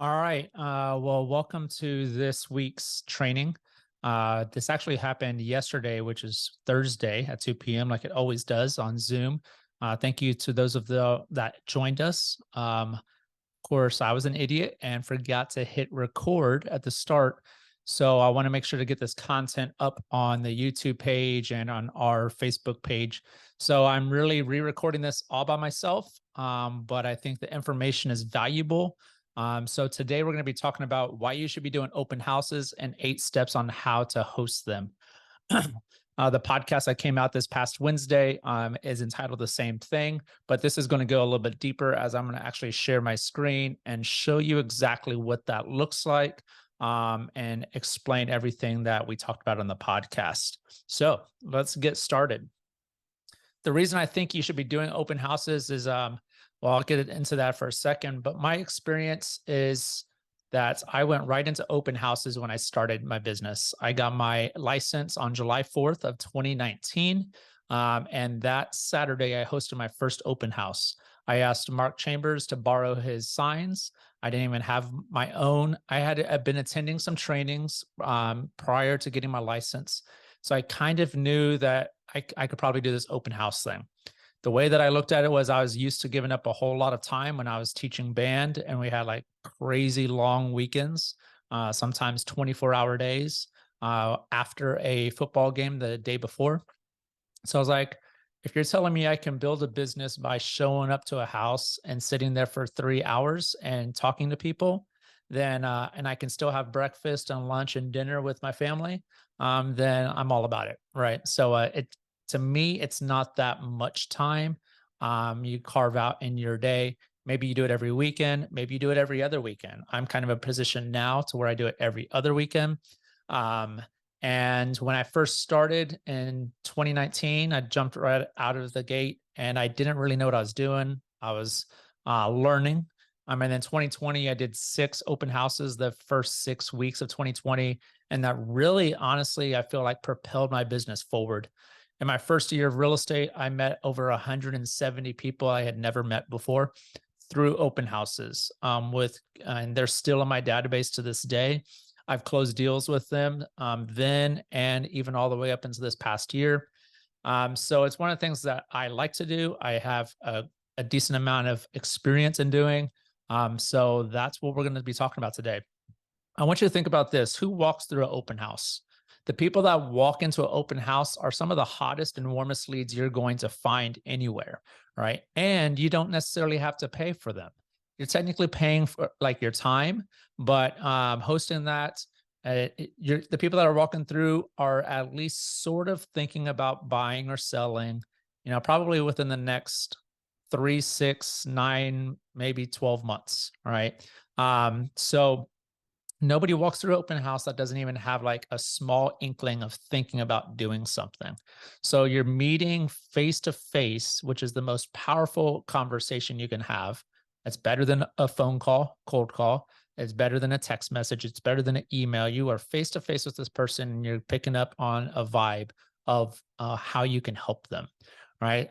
All right. Well, welcome to this week's training. This actually happened yesterday, which is Thursday at 2 p.m., like it always does on Zoom. Thank you to those of the that joined us. Of course, I was an idiot and forgot to hit record at the start. So I want to make sure to get this content up on the YouTube page and on our Facebook page. So I'm really re-recording this all by myself, but I think the information is valuable. So today we're going to be talking about why you should be doing open houses and 8 steps on how to host them. The podcast that came out this past Wednesday is entitled the same thing, but this is going to go a little bit deeper as I'm going to actually share my screen and show you exactly what that looks like and explain everything that we talked about on the podcast. So let's get started. The reason I think you should be doing open houses is, well, I'll get into that for a second, but my experience is that I went right into open houses when I started my business. I got my license on July 4th of 2019. And that Saturday, I hosted my first open house. I asked Mark Chambers to borrow his signs. I didn't even have my own. I'd been attending some trainings prior to getting my license. So I kind of knew that I could probably do this open house thing. The way that I looked at it was I was used to giving up a whole lot of time when I was teaching band, and we had like crazy long weekends, sometimes 24-hour days after a football game the day before. So I was like, if you're telling me I can build a business by showing up to a house and sitting there for 3 hours and talking to people, then and I can still have breakfast and lunch and dinner with my family, then I'm all about it, right? So it to me, it's not that much time. You carve out in your day. Maybe you do it every weekend. Maybe you do it every other weekend. I'm kind of a position now to where I do it every other weekend. Um, and when I first started in 2019, I jumped right out of the gate and I didn't really know what I was doing. I was learning. And then 2020, I did 6 open houses the first 6 weeks of 2020. And that really, honestly, I feel like propelled my business forward. In my first year of real estate, I met over 170 people I had never met before through open houses. And they're still in my database to this day. I've closed deals with them then and even all the way up into this past year. So it's one of the things that I like to do. I have a decent amount of experience in doing. So that's what we're going to be talking about today. I want you to think about this. Who walks through an open house? The people that walk into an open house are some of the hottest and warmest leads you're going to find anywhere, right? And you don't necessarily have to pay for them. You're technically paying for like your time, but hosting that, the people that are walking through are at least sort of thinking about buying or selling, probably within the next 3, 6, 9, maybe 12 months, right? So nobody walks through open house that doesn't even have like a small inkling of thinking about doing something. So you're meeting face to face, which is the most powerful conversation you can have. It's better than a phone call, cold call. It's better than a text message. It's better than an email. You are face to face with this person and you're picking up on a vibe of how you can help them, right?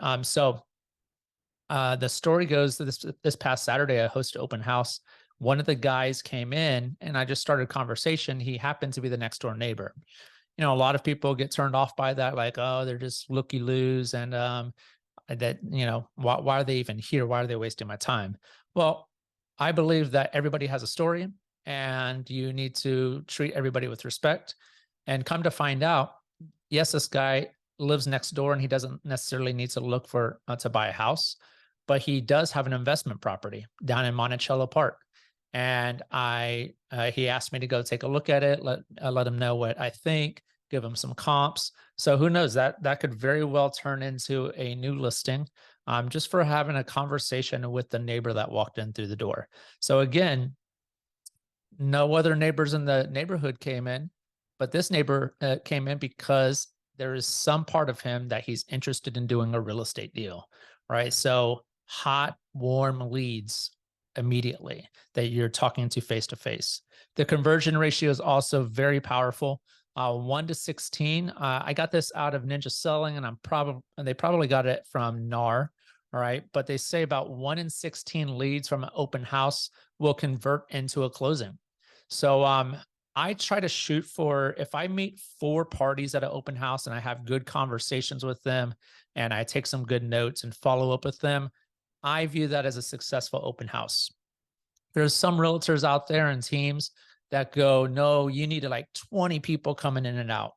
The story goes that this past Saturday, I hosted open house. One of the guys came in and I just started a conversation. He happened to be the next door neighbor. A lot of people get turned off by that, like, oh, they're just looky-loos. And that, why are they even here? Why are they wasting my time? Well, I believe that everybody has a story and you need to treat everybody with respect. And come to find out, yes, this guy lives next door and he doesn't necessarily need to look for to buy a house, but he does have an investment property down in Monticello Park. And he asked me to go take a look at it, let him know what I think, give him some comps. So who knows, that could very well turn into a new listing, just for having a conversation with the neighbor that walked in through the door. So again, no other neighbors in the neighborhood came in, but this neighbor came in because there is some part of him that he's interested in doing a real estate deal, right? So hot, warm leads immediately that you're talking to face to face. The conversion ratio is also very powerful. 1 to 16. I got this out of Ninja Selling, and they probably got it from NAR. All right, but they say about 1 in 16 leads from an open house will convert into a closing. So I try to shoot for, if I meet 4 parties at an open house and I have good conversations with them and I take some good notes and follow up with them, I view that as a successful open house. There's some realtors out there and teams that go, no, you need to like 20 people coming in and out.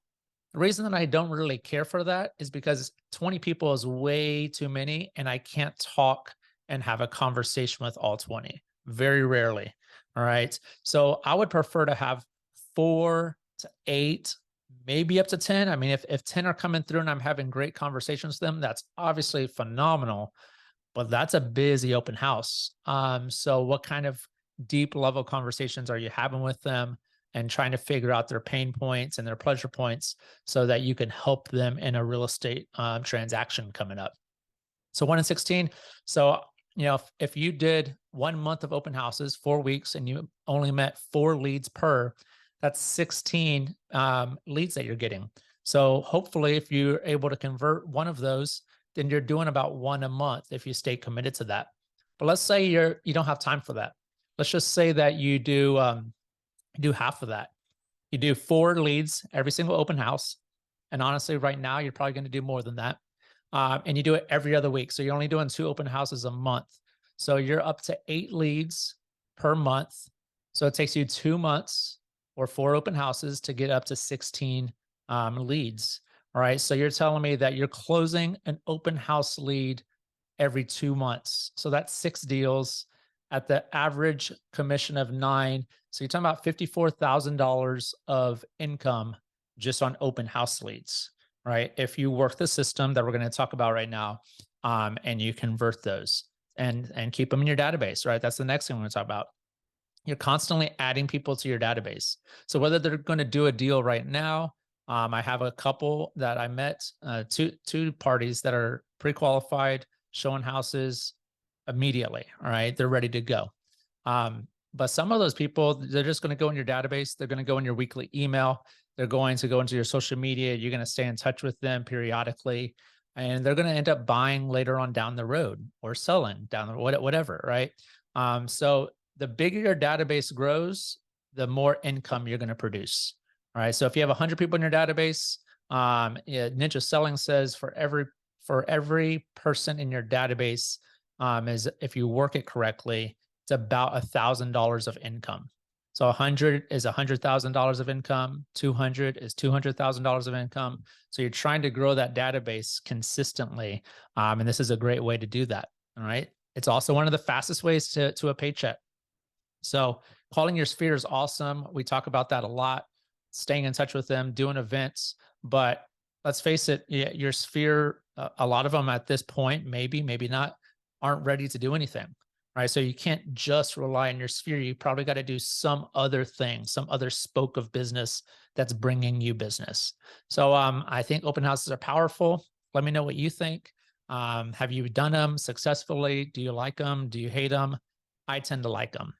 The reason that I don't really care for that is because 20 people is way too many, and I can't talk and have a conversation with all 20. Very rarely. All right. So I would prefer to have 4 to 8, maybe up to 10. I mean, if 10 are coming through and I'm having great conversations with them, that's obviously phenomenal, but that's a busy open house. So what kind of deep level conversations are you having with them, and trying to figure out their pain points and their pleasure points so that you can help them in a real estate transaction coming up? So 1 in 16. So, if you did 1 month of open houses, 4 weeks, and you only met 4 leads per, that's 16 leads that you're getting. So hopefully if you're able to convert one of those, then you're doing about 1 a month if you stay committed to that. But let's say you don't have time for that. Let's just say that you do half of that. You do 4 leads every single open house. And honestly, right now, you're probably going to do more than that. And you do it every other week. So you're only doing 2 open houses a month. So you're up to 8 leads per month. So it takes you 2 months or 4 open houses to get up to 16 leads. All right. So you're telling me that you're closing an open house lead every 2 months. So that's 6 deals at the average commission of 9. So you're talking about $54,000 of income just on open house leads, right? If you work the system that we're going to talk about right now, and you convert those and keep them in your database, right? That's the next thing we're going to talk about. You're constantly adding people to your database. So whether they're going to do a deal right now, I have a couple that I met, two parties that are pre-qualified, showing houses immediately. All right. They're ready to go. But some of those people, they're just going to go in your database. They're going to go in your weekly email. They're going to go into your social media. You're going to stay in touch with them periodically, and they're going to end up buying later on down the road or selling down the road, whatever. Right. So the bigger your database grows, the more income you're going to produce. All right. So if you have 100 people in your database, Ninja Selling says for every person in your database, is, if you work it correctly, it's about $1,000 of income. So 100 is $100,000 of income. 200 is $200,000 of income. So you're trying to grow that database consistently, and this is a great way to do that. All right. It's also one of the fastest ways to a paycheck. So calling your sphere is awesome. We talk about that a lot. Staying in touch with them, doing events, but let's face it, your sphere, a lot of them at this point, maybe not, aren't ready to do anything, right? So you can't just rely on your sphere. You probably got to do some other thing, some other spoke of business that's bringing you business. So I think open houses are powerful. Let me know what you think. Have you done them successfully? Do you like them? Do you hate them? I tend to like them.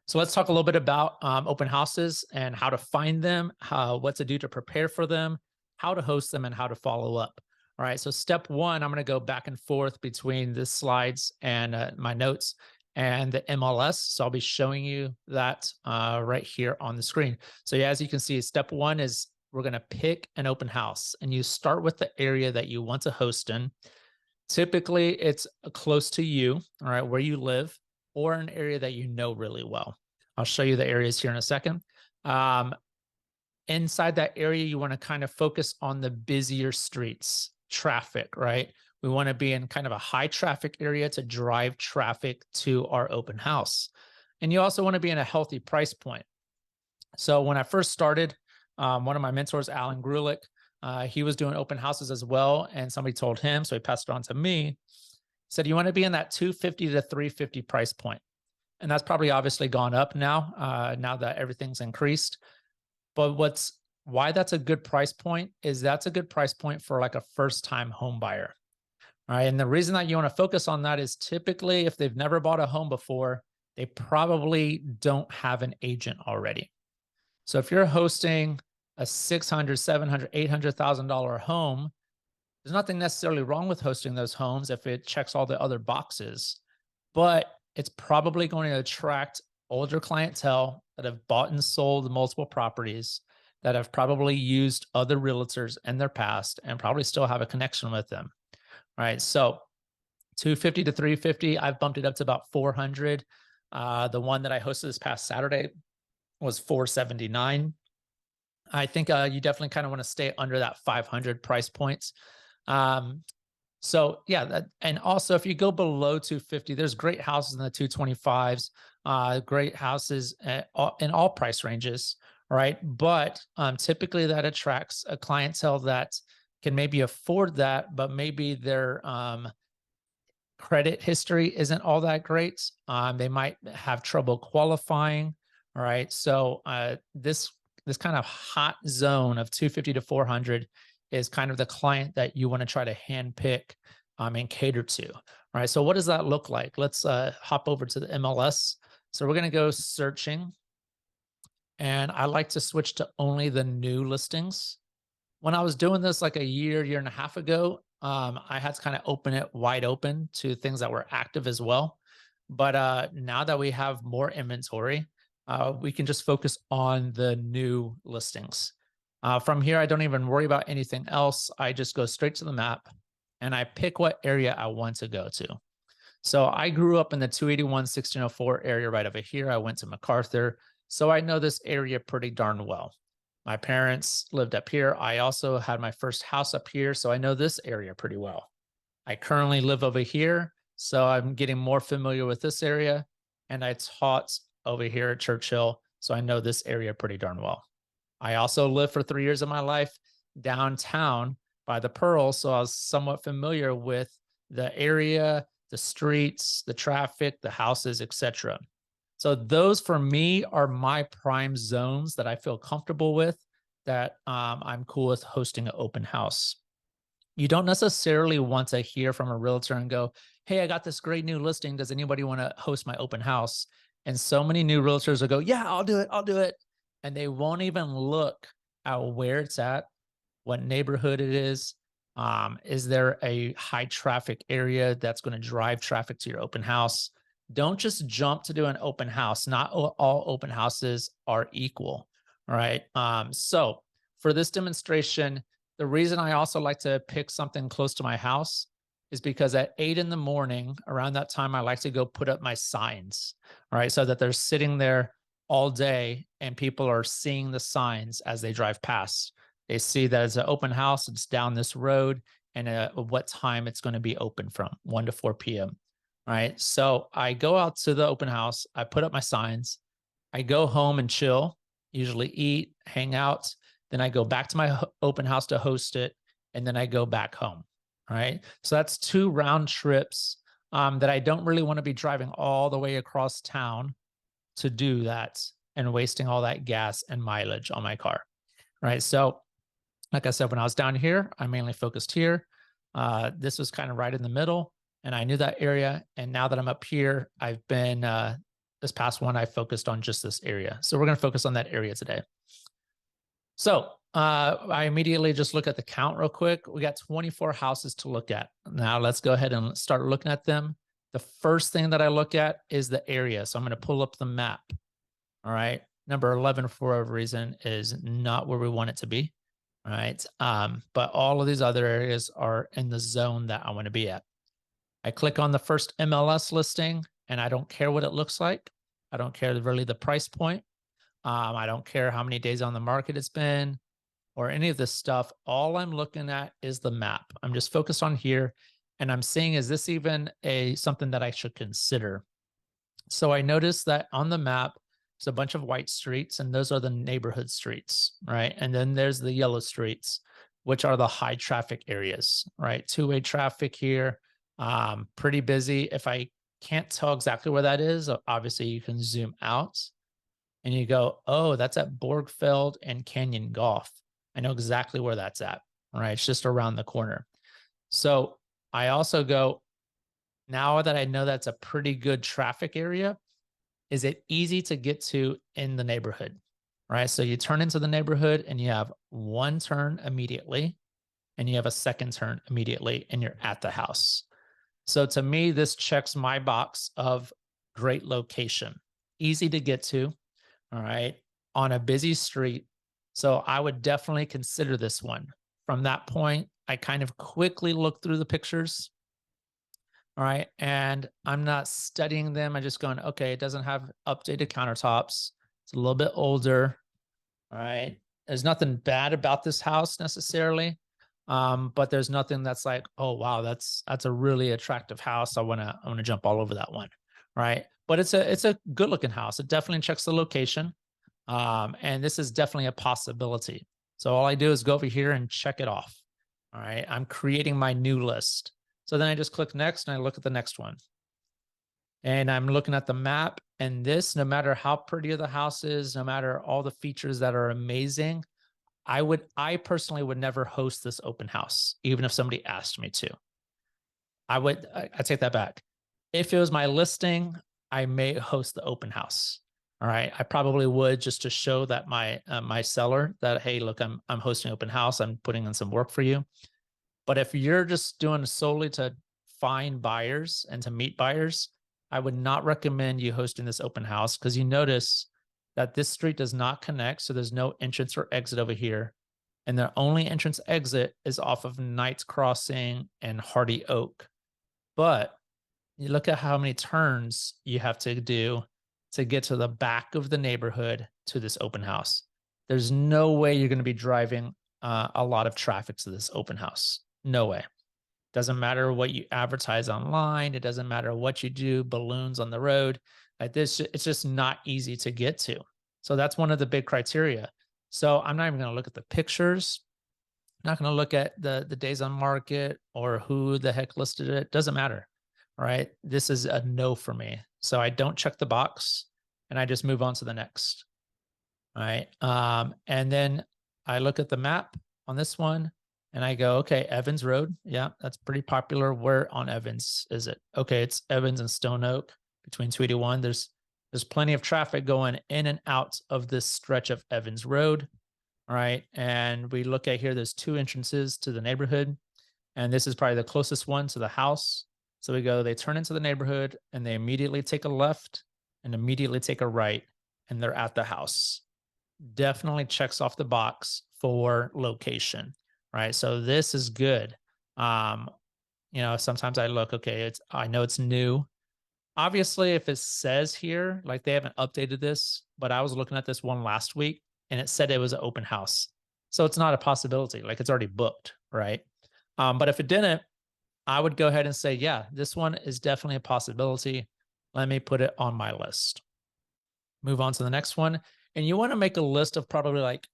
So let's talk a little bit about open houses and how to find them, what to do to prepare for them, how to host them, and how to follow up. All right. So step 1, I'm going to go back and forth between the slides and my notes and the MLS. So I'll be showing you that right here on the screen. So yeah, as you can see, step 1 is we're going to pick an open house, and you start with the area that you want to host in. Typically, it's close to you, all right, where you live, or an area that you know really well. I'll show you the areas here in a second. Inside that area, you want to kind of focus on the busier streets, traffic, right? We want to be in kind of a high traffic area to drive traffic to our open house. And you also want to be in a healthy price point. So when I first started, one of my mentors, Alan Grulick, he was doing open houses as well. And somebody told him, so he passed it on to me, said, you want to be in that $250 to $350 price point. And that's probably obviously gone up now, now that everything's increased. But why that's a good price point is that's a good price point for like a first-time home buyer. All right. And the reason that you want to focus on that is typically if they've never bought a home before, they probably don't have an agent already. So if you're hosting a $600,000, $700,000, $800,000 home, there's nothing necessarily wrong with hosting those homes if it checks all the other boxes. But it's probably going to attract older clientele that have bought and sold multiple properties, that have probably used other realtors in their past and probably still have a connection with them. Right. So 250 to 350, I've bumped it up to about 400. The one that I hosted this past Saturday was 479. I think you definitely kind of want to stay under that 500 price points. So yeah, and also if you go below 250, there's great houses in the 225s, great houses in all price ranges, right? But typically that attracts a clientele that can maybe afford that, but maybe their credit history isn't all that great. They might have trouble qualifying. All right. So this kind of hot zone of 250 to 400 is kind of the client that you want to try to handpick and cater to. All right. So what does that look like? Let's hop over to the MLS. So we're going to go searching. And I like to switch to only the new listings. When I was doing this like a year and a half ago, I had to kind of open it wide open to things that were active as well. But now that we have more inventory, we can just focus on the new listings. From here, I don't even worry about anything else. I just go straight to the map and I pick what area I want to go to. So I grew up in the 281-1604 area right over here. I went to MacArthur, so I know this area pretty darn well. My parents lived up here. I also had my first house up here, so I know this area pretty well. I currently live over here, so I'm getting more familiar with this area. And I taught over here at Churchill, so I know this area pretty darn well. I also lived for 3 years of my life downtown by the Pearl, so I was somewhat familiar with the area, the streets, the traffic, the houses, etc. So those for me are my prime zones that I feel comfortable with, that I'm cool with hosting an open house. You don't necessarily want to hear from a realtor and go, hey, I got this great new listing. Does anybody want to host my open house? And so many new realtors will go, yeah, I'll do it. I'll do it. And they won't even look at where it's at, what neighborhood it is. Is there a high traffic area that's going to drive traffic to your open house? Don't just jump to do an open house. Not all open houses are equal. All right. So for this demonstration, the reason I also like to pick something close to my house is because at 8 in the morning, around that time, I like to go put up my signs. All right. So that they're sitting there all day and people are seeing the signs as they drive past. They see that it's an open house, it's down this road, and what time it's going to be open from, 1 to 4 p.m. All right. So I go out to the open house, I put up my signs, I go home and chill, usually eat, hang out. Then I go back to my open house to host it, and then I go back home. All right. So that's 2 round trips that I don't really want to be driving all the way across town to do that and wasting all that gas and mileage on my car. Right. So like I said, when I was down here, I mainly focused here. This was kind of right in the middle, and I knew that area. And now that I'm up here, I've been, this past one, I focused on just this area. So we're going to focus on that area today. So I immediately just look at the count real quick. We got 24 houses to look at. Now let's go ahead and start looking at them. The first thing that I look at is the area. So I'm going to pull up the map. All right. Number 11, for whatever reason, is not where we want it to be. All right. But all of these other areas are in the zone that I want to be at. I click on the first MLS listing, and I don't care what it looks like. I don't care really the price point. I don't care how many days on the market it's been or any of this stuff. All I'm looking at is the map. I'm just focused on here, and I'm seeing, is this even something that I should consider? So I noticed that on the map, there's a bunch of white streets, and those are the neighborhood streets, right? And then there's the yellow streets, which are the high traffic areas, right? Two-way traffic here, pretty busy. If I can't tell exactly where that is, obviously you can zoom out and you go, oh, that's at Borgfeld and Canyon Golf. I know exactly where that's at, all right? It's just around the corner. So I also go, now that I know that's a pretty good traffic area, is it easy to get to in the neighborhood, right? So you turn into the neighborhood and you have one turn immediately, and you have a second turn immediately, and you're at the house. So to me, this checks my box of great location, easy to get to, all right, on a busy street. So I would definitely consider this one. From that point, I kind of quickly look through the pictures, all right, and I'm not studying them. I'm just going, okay, it doesn't have updated countertops. It's a little bit older, all right. There's nothing bad about this house necessarily, but there's nothing that's like, oh wow, that's a really attractive house. I wanna jump all over that one, right? But it's a good looking house. It definitely checks the location, and this is definitely a possibility. So all I do is go over here and check it off. All right, I'm creating my new list. So then I just click next and I look at the next one. And I'm looking at the map, and this, no matter how pretty the house is, no matter all the features that are amazing, I personally would never host this open house, even if somebody asked me to. I take that back. If it was my listing, I may host the open house. All right, I probably would, just to show that my seller that, hey, look, I'm hosting open house. I'm putting in some work for you. But if you're just doing solely to find buyers and to meet buyers, I would not recommend you hosting this open house, because you notice that this street does not connect. So there's no entrance or exit over here. And the only entrance exit is off of Knights Crossing and Hardy Oak. But you look at how many turns you have to do to get to the back of the neighborhood to this open house. There's no way you're going to be driving a lot of traffic to this open house. No way. Doesn't matter what you advertise online. It doesn't matter what you do, balloons on the road. Like this, it's just not easy to get to. So that's one of the big criteria. So I'm not even going to look at the pictures. I'm not going to look at the days on market or who the heck listed it. Doesn't matter. All right. This is a no for me. So I don't check the box and I just move on to the next. All right. And then I look at the map on this one and I go, okay, Evans Road. Yeah, that's pretty popular. Where on Evans is it? Okay, it's Evans and Stone Oak between 281. There's plenty of traffic going in and out of this stretch of Evans Road. All right. And we look at here, there's two entrances to the neighborhood. And this is probably the closest one to the house. So we go, they turn into the neighborhood and they immediately take a left and immediately take a right, and they're at the house. Definitely checks off the box for location, right? So this is good. You know, sometimes I look, okay, I know it's new. Obviously, if it says here, like they haven't updated this, but I was looking at this one last week and it said it was an open house. So it's not a possibility, like it's already booked, right? But if it didn't, I would go ahead and say, yeah, this one is definitely a possibility. Let me put it on my list. Move on to the next one. And you want to make a list of probably like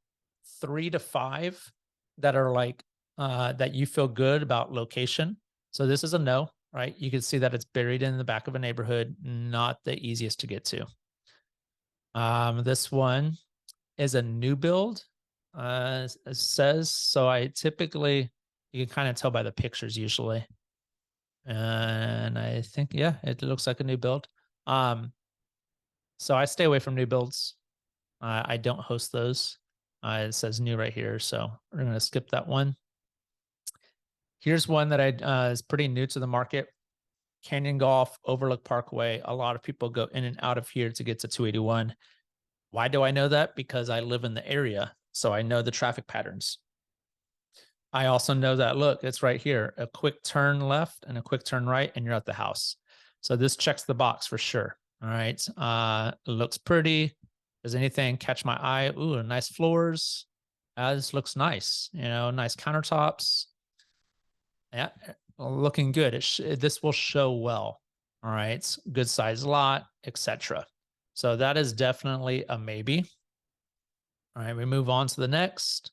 3 to 5 that are like, that you feel good about location. So this is a no, right? You can see that it's buried in the back of a neighborhood, not the easiest to get to. This one is a new build, it says. So I typically, you can kind of tell by the pictures usually. And I think, yeah, it looks like a new build. So I stay away from new builds. I don't host those. It says new right here, so we're going to skip that one. Here's one that is pretty new to the market. Canyon Golf, Overlook Parkway. A lot of people go in and out of here to get to 281. Why do I know that? Because I live in the area, so I know the traffic patterns. I also know that, look, it's right here, a quick turn left and a quick turn right, and you're at the house. So this checks the box for sure. All right. It looks pretty. Does anything catch my eye? Ooh, nice floors. This looks nice. You know, nice countertops. Yeah, looking good. This will show well. All right. Good size lot, etc. So that is definitely a maybe. All right. We move on to the next.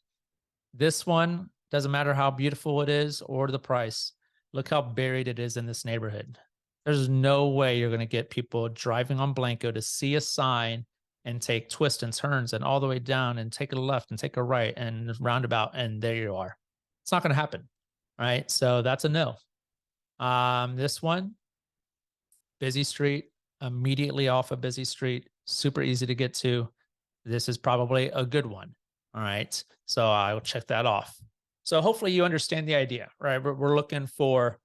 This one, doesn't matter how beautiful it is or the price. Look how buried it is in this neighborhood. There's no way you're going to get people driving on Blanco to see a sign and take twists and turns and all the way down and take a left and take a right and roundabout, and there you are. It's not going to happen, right? So that's a no. This one, busy street, immediately off a busy street, super easy to get to. This is probably a good one. All right. So I will check that off. So hopefully you understand the idea, right? We're looking for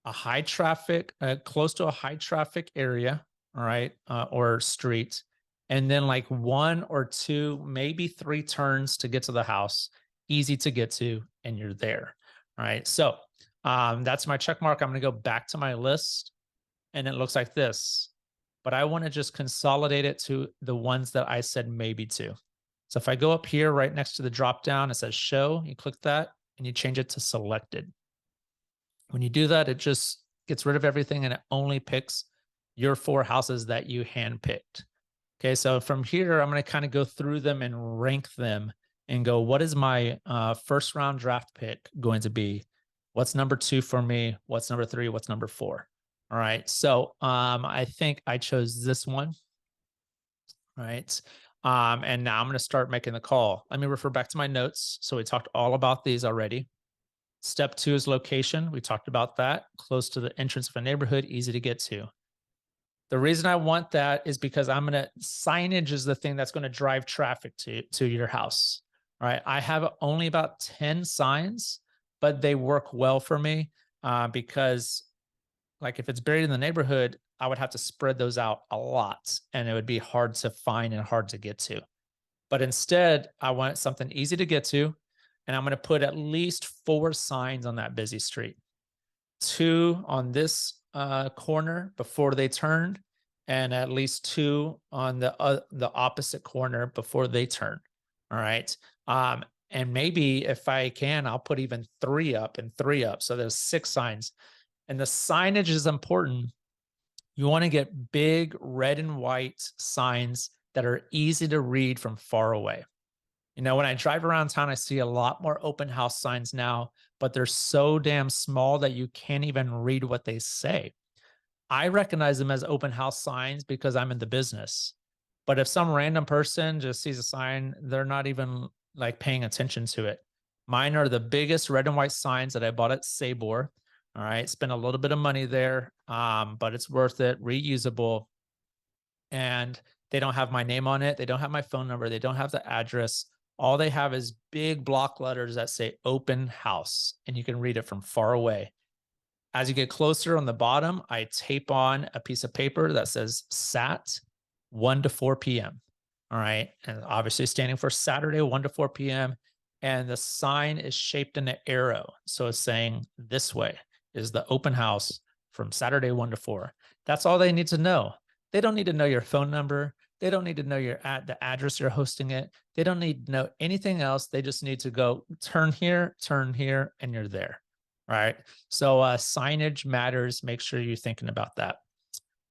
a high traffic, close to a high traffic area, all right, or street, and then like one or two, maybe three turns to get to the house, easy to get to, and you're there. All right. So that's my check mark. I'm going to go back to my list and it looks like this, but I want to just consolidate it to the ones that I said maybe to. So if I go up here right next to the drop down, it says show, you click that and you change it to selected. When you do that, it just gets rid of everything and it only picks your 4 houses that you handpicked. Okay, so from here, I'm going to kind of go through them and rank them and go, what is my first round draft pick going to be? What's number 2 for me? What's number 3? What's number 4? All right, so I think I chose this one. All right, and now I'm going to start making the call. Let me refer back to my notes. So we talked all about these already. Step 2 is location. We talked about that. Close to the entrance of a neighborhood, easy to get to. The reason I want that is because signage is the thing that's going to drive traffic to your house. All right. I have only about 10 signs, but they work well for me because like if it's buried in the neighborhood, I would have to spread those out a lot and it would be hard to find and hard to get to. But instead, I want something easy to get to. And I'm going to put at least 4 signs on that busy street. 2 on this corner before they turned, and at least 2 on the opposite corner before they turn. All right. And maybe if I can, I'll put even 3 up and 3 up. So there's 6 signs. And the signage is important. You want to get big red and white signs that are easy to read from far away. You know, when I drive around town, I see a lot more open house signs now, but they're so damn small that you can't even read what they say. I recognize them as open house signs because I'm in the business. But if some random person just sees a sign, they're not even like paying attention to it. Mine are the biggest red and white signs that I bought at Sabor. All right. Spent a little bit of money there, but it's worth it. Reusable. And they don't have my name on it. They don't have my phone number. They don't have the address. All they have is big block letters that say open house, and you can read it from far away. As you get closer on the bottom, I tape on a piece of paper that says SAT 1 to 4 p.m. All right. And obviously standing for Saturday, 1 to 4 p.m. And the sign is shaped in an arrow. So it's saying this way is the open house from Saturday, 1 to 4. That's all they need to know. They don't need to know your phone number. They don't need to know the address you're hosting it. They don't need to know anything else. They just need to go turn here, and you're there. All right. So signage matters. Make sure you're thinking about that.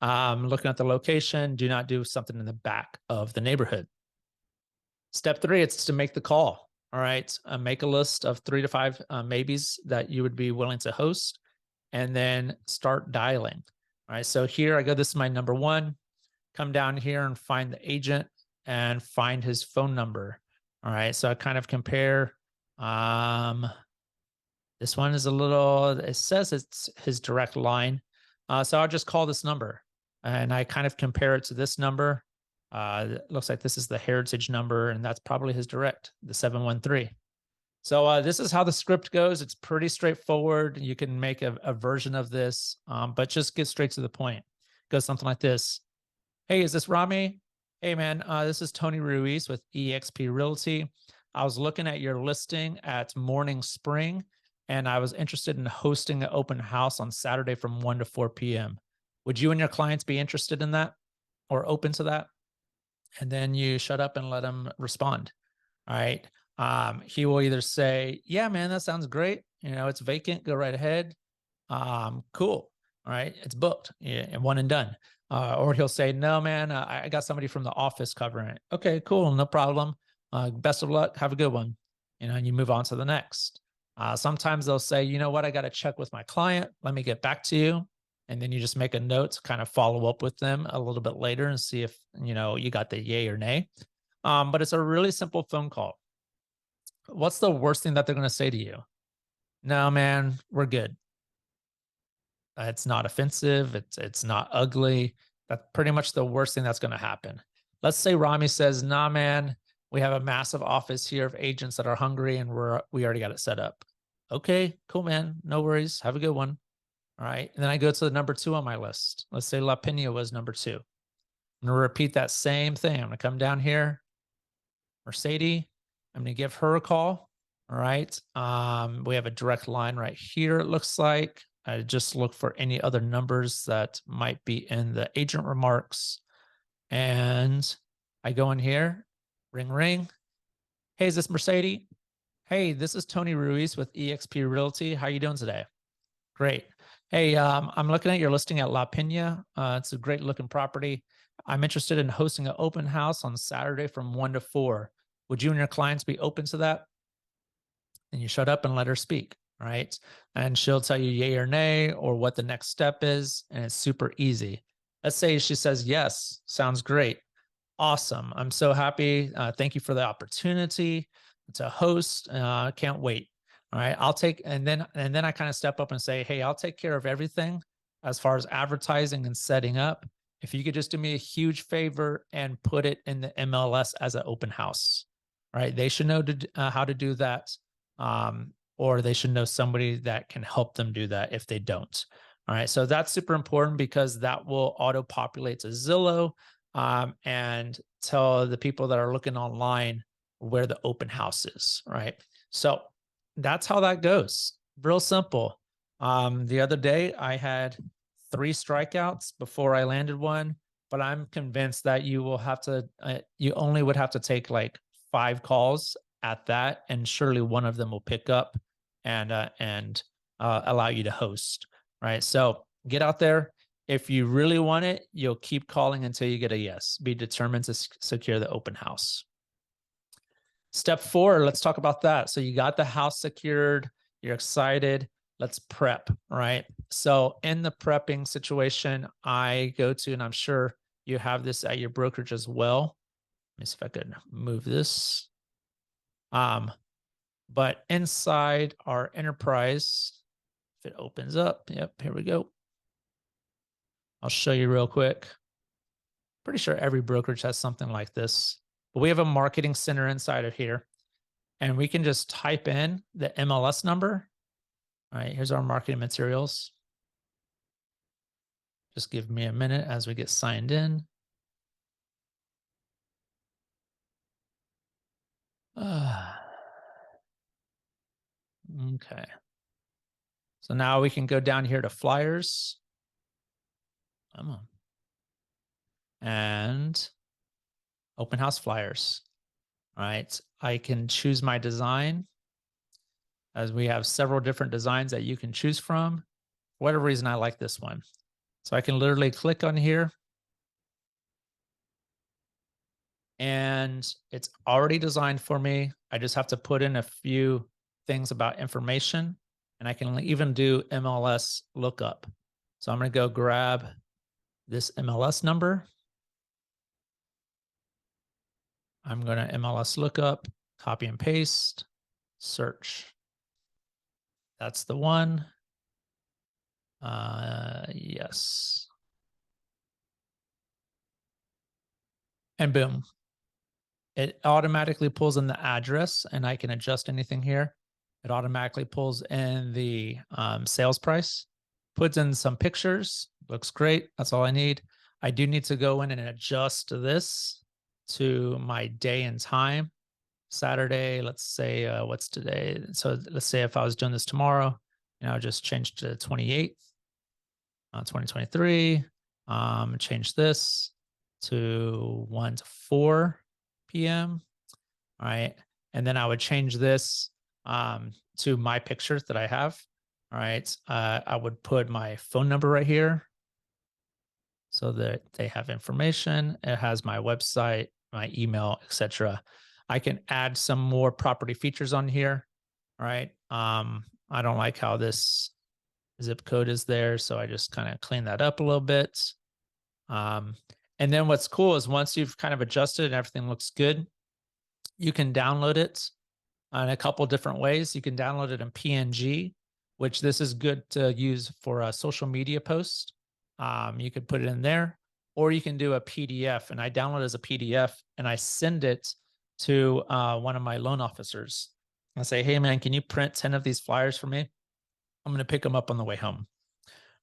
Looking at the location, do not do something in the back of the neighborhood. Step 3, it's to make the call. All right. Make a list of 3 to 5 maybes that you would be willing to host and then start dialing. All right. So here I go. This is my number 1. Come down here and find the agent and find his phone number. All right. So I kind of compare. This one is a little, it says it's his direct line. So I'll just call this number and I kind of compare it to this number. It looks like this is the Heritage number and that's probably his direct, the 713. So this is how the script goes. It's pretty straightforward. You can make a version of this, but just get straight to the point. It goes something like this. Hey, is this Rami? Hey, man, this is Tony Ruiz with eXp Realty. I was looking at your listing at Morning Spring, and I was interested in hosting an open house on Saturday from 1 to 4 p.m. Would you and your clients be interested in that or open to that? And then you shut up and let him respond. All right. He will either say, yeah, man, that sounds great. You know, it's vacant. Go right ahead. Cool. All right. It's booked. Yeah, and one and done. Or he'll say, no, man, I got somebody from the office covering it. Okay, cool. No problem. Best of luck. Have a good one. You know, and you move on to the next. Sometimes they'll say, you know what, I got to check with my client. Let me get back to you. And then you just make a note to kind of follow up with them a little bit later and see if, you know, you got the yay or nay. But it's a really simple phone call. What's the worst thing that they're going to say to you? No, man, we're good. It's not offensive. It's not ugly. That's pretty much the worst thing that's going to happen. Let's say Rami says, nah, man, we have a massive office here of agents that are hungry and we already got it set up. Okay, cool, man. No worries. Have a good one. All right. And then I go to the number 2 on my list. Let's say La Pena was number 2. I'm going to repeat that same thing. I'm going to come down here, Mercedes. I'm going to give her a call. All right. We have a direct line right here, it looks like. I just look for any other numbers that might be in the agent remarks. And I go in here, ring, ring. Hey, is this Mercedes? Hey, this is Tony Ruiz with eXp Realty. How are you doing today? Great. Hey, I'm looking at your listing at La Pena. It's a great looking property. I'm interested in hosting an open house on Saturday from 1 to 4. Would you and your clients be open to that? And you shut up and let her speak, right? And she'll tell you yay or nay or what the next step is. And it's super easy. Let's say she says, yes, sounds great. Awesome. I'm so happy. Thank you for the opportunity to host. Can't wait. All right. I'll take, and then I kind of step up and say, hey, I'll take care of everything as far as advertising and setting up. If you could just do me a huge favor and put it in the MLS as an open house, right? They should know how to do that. Or they should know somebody that can help them do that if they don't. All right. So that's super important because that will auto-populate to Zillow and tell the people that are looking online where the open house is, right? So that's how that goes. Real simple. The other day I had 3 strikeouts before I landed one, but I'm convinced that you will have to, you only would have to take like 5 calls at that, and surely one of them will pick up and allow you to host, right? So get out there. If you really want it, you'll keep calling until you get a yes. Be determined to secure the open house. Step 4, let's talk about that. So you got the house secured, you're excited, let's prep, right? So in the prepping situation, I go to, and I'm sure you have this at your brokerage as well. Let me see if I could move this. But inside our enterprise, if it opens up, yep, here we go. I'll show you real quick. Pretty sure every brokerage has something like this, but we have a marketing center inside of here, and we can just type in the MLS number. All right, here's our marketing materials. Just give me a minute as we get signed in. Okay. So now we can go down here to flyers. Come on. And open house flyers. All right. I can choose my design, as we have several different designs that you can choose from. For whatever reason, I like this one. So I can literally click on here, and it's already designed for me. I just have to put in a few things about information, and I can even do MLS lookup. So I'm going to go grab this MLS number. I'm going to MLS lookup, copy and paste, search. That's the one. Yes. And boom. It automatically pulls in the address, and I can adjust anything here. It automatically pulls in the sales price, puts in some pictures. Looks great. That's all I need. I do need to go in and adjust this to my day and time. Saturday, let's say, what's today? So let's say if I was doing this tomorrow, you know, just change to 28th, 2023, change this to 1 to 4 p.m. All right. And then I would change this to my pictures that I have. All right. I would put my phone number right here so that they have information. It has my website, my email, etc. I can add some more property features on here. All right. I don't like how this zip code is there, so I just kind of clean that up a little bit. And then what's cool is once you've kind of adjusted and everything looks good, you can download it in a couple different ways. You can download it in PNG, which this is good to use for a social media post. You could put it in there, or you can do a PDF, and I download it as a PDF and I send it to one of my loan officers. I say, hey man, can you print 10 of these flyers for me? I'm going to pick them up on the way home.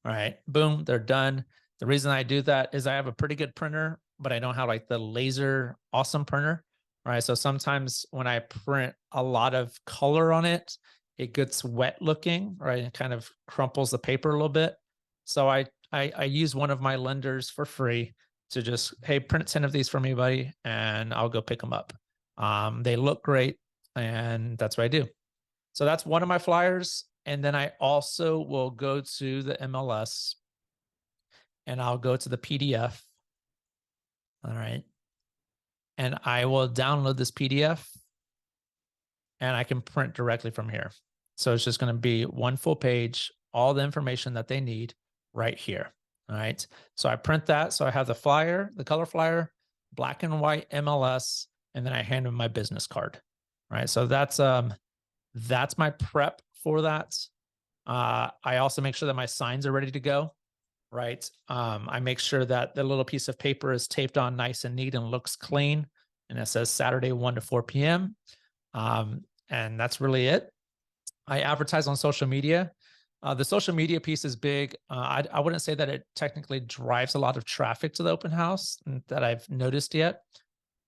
All right, boom, they're done. The reason I do that is I have a pretty good printer but I don't have like the laser awesome printer, right? So sometimes when I print a lot of color on it, it gets wet looking, right? It kind of crumples the paper a little bit. So I use one of my lenders for free to just, hey, print 10 of these for me, buddy, and I'll go pick them up. They look great, and that's what I do. So that's one of my flyers. And then I also will go to the MLS and I'll go to the PDF. All right. And I will download this PDF and I can print directly from here. So it's just going to be one full page, all the information that they need right here. All right. So I print that. So I have the flyer, the color flyer, black and white MLS, and then I hand them my business card. All right. So that's my prep for that. I also make sure that my signs are ready to go. Right. I make sure that the little piece of paper is taped on nice and neat and looks clean. And it says Saturday, 1 to 4 p.m. And that's really it. I advertise on social media. The social media piece is big. I wouldn't say that it technically drives a lot of traffic to the open house that I've noticed yet.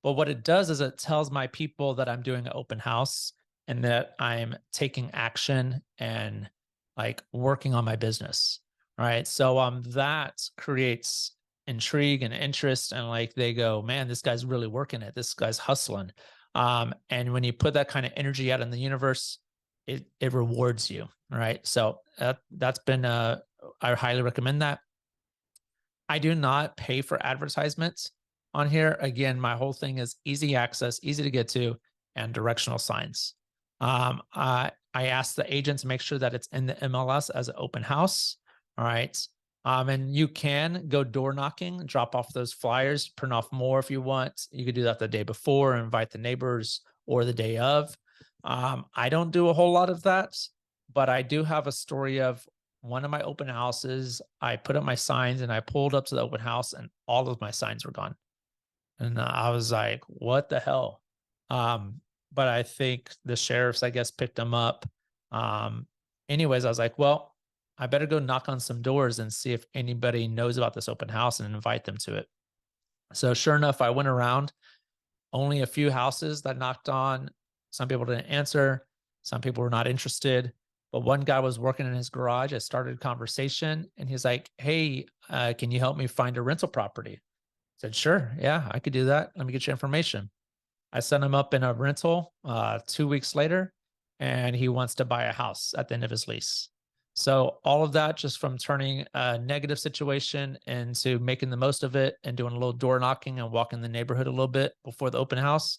But what it does is it tells my people that I'm doing an open house and that I'm taking action and like working on my business. Right. So that creates intrigue and interest. And like they go, man, this guy's really working it. This guy's hustling. And when you put that kind of energy out in the universe, it rewards you. Right. So that's been I highly recommend that. I do not pay for advertisements on here. Again, my whole thing is easy access, easy to get to, and directional signs. I ask the agent to make sure that it's in the MLS as an open house. All right. And you can go door knocking, drop off those flyers, print off more if you want. You could do that the day before, invite the neighbors, or the day of. I don't do a whole lot of that, but I do have a story of one of my open houses. I put up my signs and I pulled up to the open house and all of my signs were gone. And I was like, what the hell? But I think the sheriffs, I guess, picked them up. Anyways, I was like, well, I better go knock on some doors and see if anybody knows about this open house and invite them to it. So sure enough, I went around, only a few houses that knocked on. Some people didn't answer. Some people were not interested. But one guy was working in his garage. I started a conversation and he's like, hey, can you help me find a rental property? I said, sure. Yeah, I could do that. Let me get you information. I sent him up in a rental 2 weeks later, and he wants to buy a house at the end of his lease. So all of that just from turning a negative situation into making the most of it and doing a little door knocking and walking the neighborhood a little bit before the open house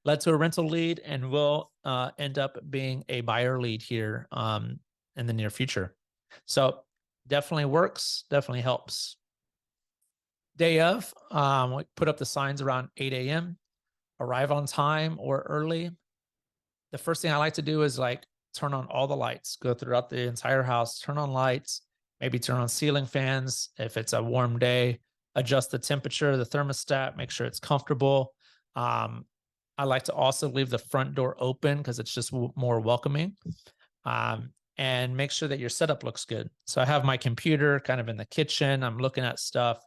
led to a rental lead, and will end up being a buyer lead here in the near future. So definitely works, definitely helps. Day of, we put up the signs around 8 a.m., arrive on time or early. The first thing I like to do is like turn on all the lights, go throughout the entire house, turn on lights, maybe turn on ceiling fans if it's a warm day, adjust the temperature of the thermostat, make sure it's comfortable. I like to also leave the front door open because it's just more welcoming. And make sure that your setup looks good. So I have my computer kind of in the kitchen. I'm looking at stuff.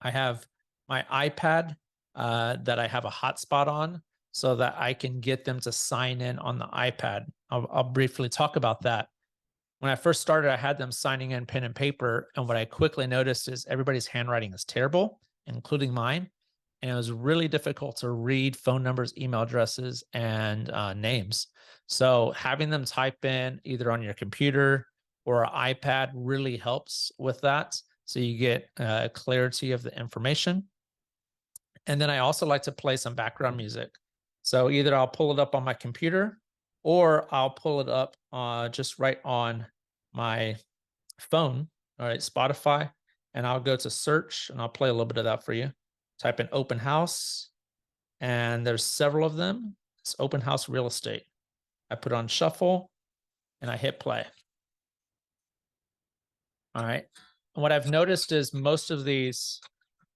I have my iPad that I have a hotspot on so that I can get them to sign in on the iPad. I'll briefly talk about that. When I first started, I had them signing in pen and paper. And what I quickly noticed is everybody's handwriting is terrible, including mine. And it was really difficult to read phone numbers, email addresses, and names. So having them type in either on your computer or an iPad really helps with that. So you get clarity of the information. And then I also like to play some background music. So either I'll pull it up on my computer or I'll pull it up just right on my phone, all right, Spotify, and I'll go to search and I'll play a little bit of that for you. Type in open house, and there's several of them. It's open house real estate. I put on shuffle and I hit play. All right. And what I've noticed is most of these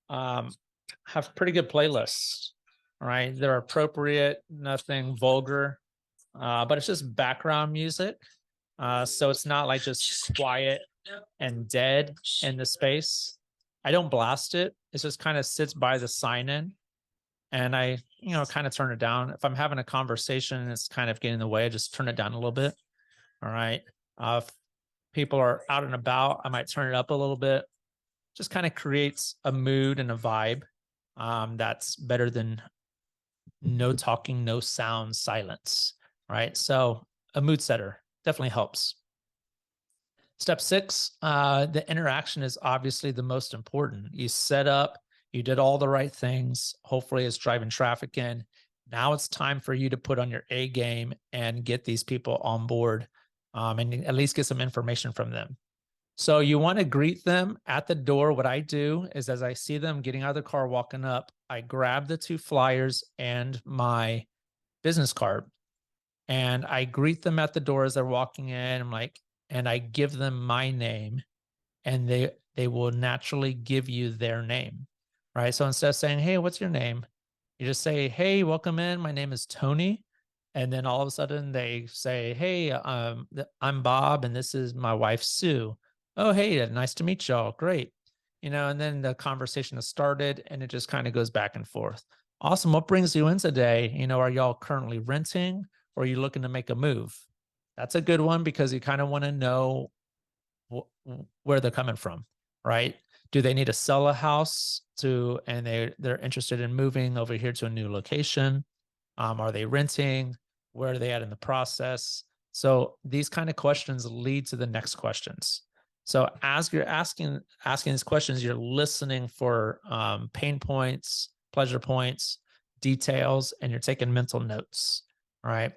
have pretty good playlists. All right. They're appropriate, nothing vulgar, but it's just background music. So it's not like just quiet and dead in the space. I don't blast it. It just kind of sits by the sign in, and I, kind of turn it down. If I'm having a conversation and it's kind of getting in the way, I just turn it down a little bit. All right. If people are out and about, I might turn it up a little bit. Just kind of creates a mood and a vibe that's better than no talking, no sound, silence. Right. So a mood setter definitely helps. Step 6, the interaction is obviously the most important. You set up, you did all the right things. Hopefully, it's driving traffic in. Now it's time for you to put on your A game and get these people on board, and at least get some information from them. So you want to greet them at the door. What I do is, as I see them getting out of the car, walking up, I grab the 2 flyers and my business card, and I greet them at the door as they're walking in. I'm like, and I give them my name, and they will naturally give you their name, right? So instead of saying, "Hey, what's your name?" You just say, "Hey, welcome in. My name is Tony." And then all of a sudden they say, "Hey, I'm Bob, and this is my wife Sue." "Oh, hey, nice to meet y'all. Great." And then the conversation has started, and it just kind of goes back and forth. "Awesome. What brings you in today? Are y'all currently renting, or are you looking to make a move?" That's a good one because you kind of want to know where they're coming from, right? Do they need to sell a house and they're interested in moving over here to a new location? Are they renting? Where are they at in the process? So these kind of questions lead to the next questions. So as you're asking these questions, you're listening for pain points, pleasure points, details, and you're taking mental notes. All right.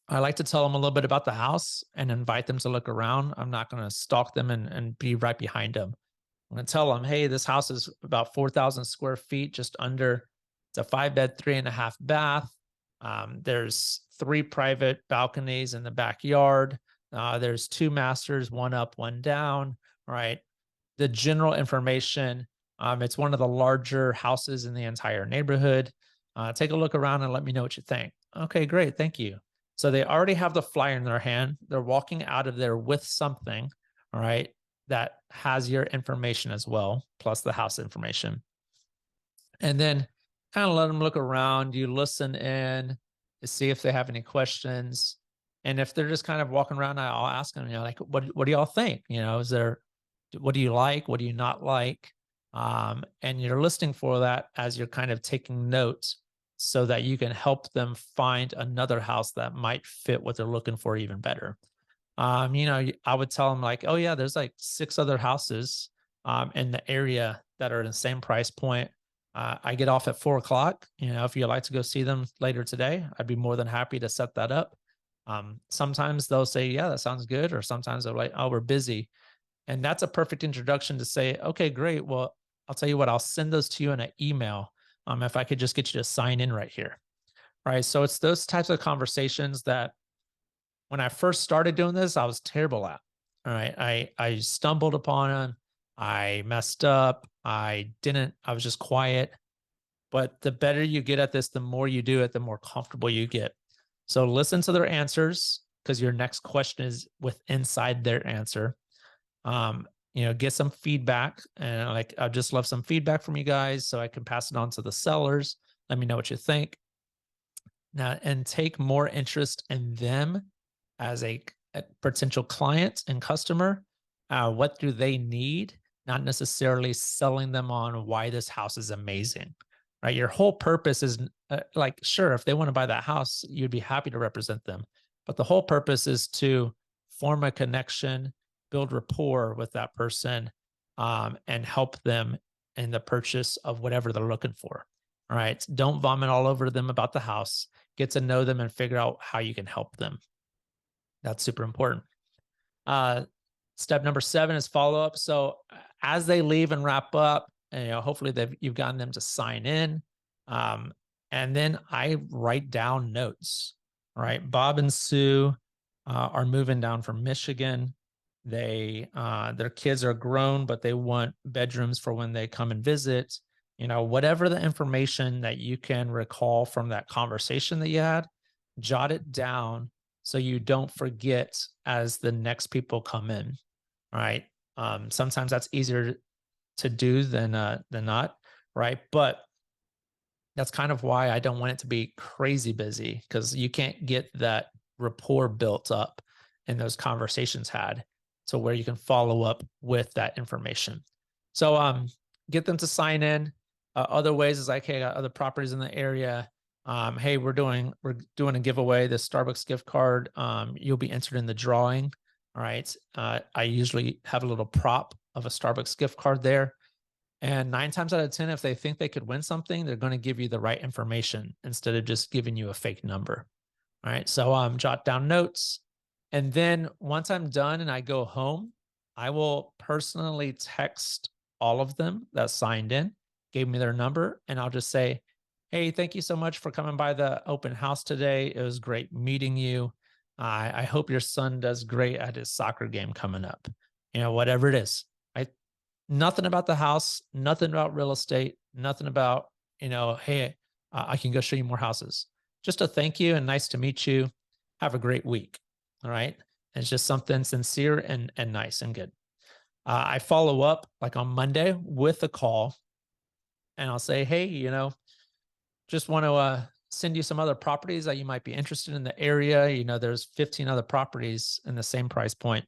I like to tell them a little bit about the house and invite them to look around. I'm not going to stalk them and be right behind them. I'm going to tell them, "Hey, this house is about 4,000 square feet, just under. It's a 5-bed, 3.5 bath. There's 3 private balconies in the backyard. There's 2 masters, one up, one down." Right. The general information. It's one of the larger houses in the entire neighborhood. Take a look around and let me know what you think. "Okay, great. Thank you." So they already have the flyer in their hand. They're walking out of there with something, all right, that has your information as well, plus the house information. And then kind of let them look around. You listen in to see if they have any questions. And if they're just kind of walking around, I'll ask them, like, what do y'all think? What do you like? What do you not like? And you're listening for that as you're kind of taking notes so that you can help them find another house that might fit what they're looking for even better. I would tell them like, "Oh yeah, there's like 6 other houses in the area that are in the same price point. I get off at 4 o'clock. If you'd like to go see them later today, I'd be more than happy to set that up." Sometimes they'll say, "Yeah, that sounds good," or sometimes they're like, "Oh, we're busy." And that's a perfect introduction to say, "Okay, great. Well, I'll tell you what, I'll send those to you in an email. If I could just get you to sign in right here." Right. So it's those types of conversations that when I first started doing this, I was terrible at. All right. I stumbled upon them. I messed up. I was just quiet. But the better you get at this, the more you do it, the more comfortable you get. So listen to their answers because your next question is with inside their answer. Get some feedback, and like, I just love some feedback from you guys so I can pass it on to the sellers. Let me know what you think. Now, and take more interest in them as a potential client and customer. What do they need? Not necessarily selling them on why this house is amazing, right? Your whole purpose is like, sure, if they want to buy that house, you'd be happy to represent them. But the whole purpose is to form a connection, build rapport with that person, and help them in the purchase of whatever they're looking for. All right. Don't vomit all over them about the house. Get to know them and figure out how you can help them. That's super important. Step number 7 is follow up. So as they leave and wrap up, hopefully you've gotten them to sign in. And then I write down notes. All right. Bob and Sue are moving down from Michigan. Their kids are grown, but they want bedrooms for when they come and visit. Whatever the information that you can recall from that conversation that you had, jot it down so you don't forget as the next people come in. All right. Sometimes that's easier to do than not, right? But that's kind of why I don't want it to be crazy busy, because you can't get that rapport built up and those conversations had to where you can follow up with that information. So get them to sign in. Other ways is like, hey, I got other properties in the area. Hey, we're doing a giveaway, the Starbucks gift card. You'll be entered in the drawing. All right. I usually have a little prop of a Starbucks gift card there. And 9 times out of 10, if they think they could win something, they're going to give you the right information instead of just giving you a fake number. All right. So jot down notes. And then once I'm done and I go home, I will personally text all of them that signed in, gave me their number, and I'll just say, hey, thank you so much for coming by the open house today. It was great meeting you. I hope your son does great at his soccer game coming up. Whatever it is. Nothing about the house, nothing about real estate, nothing about, hey, I can go show you more houses. Just a thank you and nice to meet you. Have a great week. All right. And it's just something sincere and nice and good. I follow up like on Monday with a call, and I'll say, hey, just want to send you some other properties that you might be interested in the area. There's 15 other properties in the same price point.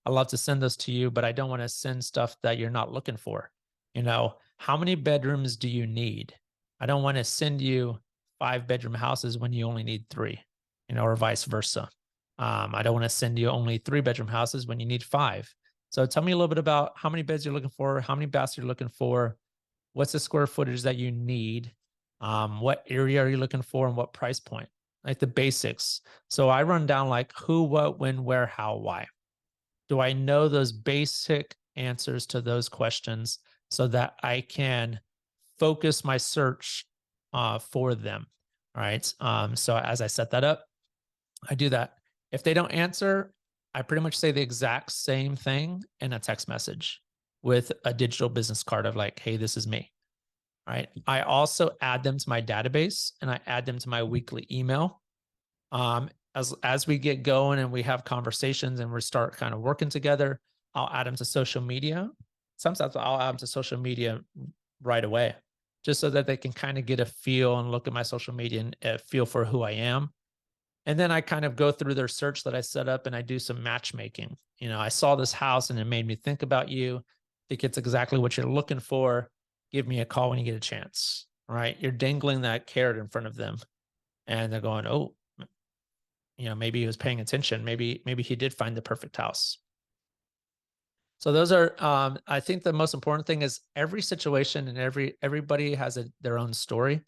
I love to send those to you, but I don't want to send stuff that you're not looking for. How many bedrooms do you need? I don't want to send you 5-bedroom houses when you only need 3, or vice versa. I don't want to send you only 3-bedroom houses when you need 5. So tell me a little bit about how many beds you're looking for, how many baths you're looking for, what's the square footage that you need, what area are you looking for, and what price point, like the basics. So I run down like who, what, when, where, how, why. Do I know those basic answers to those questions so that I can focus my search for them? All right. So as I set that up, I do that. If they don't answer, I pretty much say the exact same thing in a text message with a digital business card of like, hey, this is me. All right. I also add them to my database, and I add them to my weekly email. As we get going and we have conversations and we start kind of working together, I'll add them to social media. Sometimes I'll add them to social media right away, just so that they can kind of get a feel and look at my social media and feel for who I am. And then I kind of go through their search that I set up, and I do some matchmaking. I saw this house and it made me think about you. I think it's exactly what you're looking for. Give me a call when you get a chance. All right. You're dangling that carrot in front of them, and they're going, oh, maybe he was paying attention. Maybe he did find the perfect house. So those are, I think the most important thing is every situation and everybody has their own story,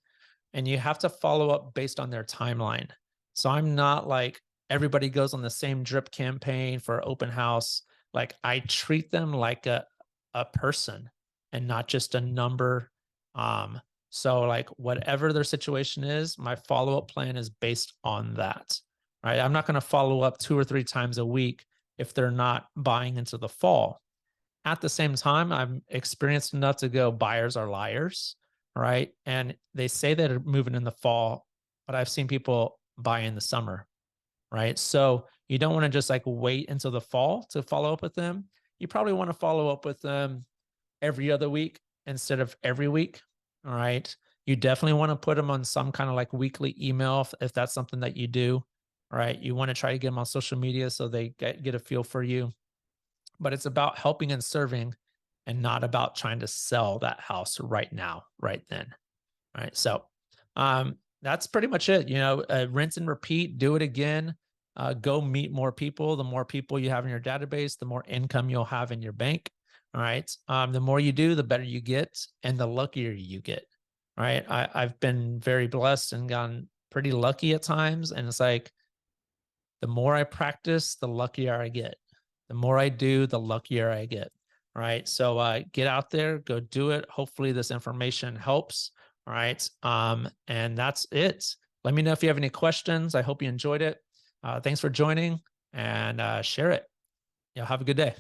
and you have to follow up based on their timeline. So I'm not like everybody goes on the same drip campaign for open house. Like I treat them like a person and not just a number. So like whatever their situation is, my follow-up plan is based on that. Right. I'm not going to follow up 2 or 3 times a week if they're not buying into the fall. At the same time, I'm experienced enough to go, buyers are liars. Right. And they say that they're moving in the fall, but I've seen people buy in the summer. Right. So you don't want to just like wait until the fall to follow up with them. You probably want to follow up with them every other week instead of every week. All right. You definitely want to put them on some kind of like weekly email if that's something that you do. All right. You want to try to get them on social media so they get a feel for you. But it's about helping and serving, and not about trying to sell that house right now, right then. All right. So that's pretty much it. Rinse and repeat, do it again. Go meet more people. The more people you have in your database, the more income you'll have in your bank. All right. The more you do, the better you get, and the luckier you get. All right. I've been very blessed and gotten pretty lucky at times. And it's like, the more I practice, the luckier I get. The more I do, the luckier I get. All right. So get out there, go do it. Hopefully this information helps. All right. And that's it. Let me know if you have any questions. I hope you enjoyed it. Thanks for joining, and share it. Have a good day.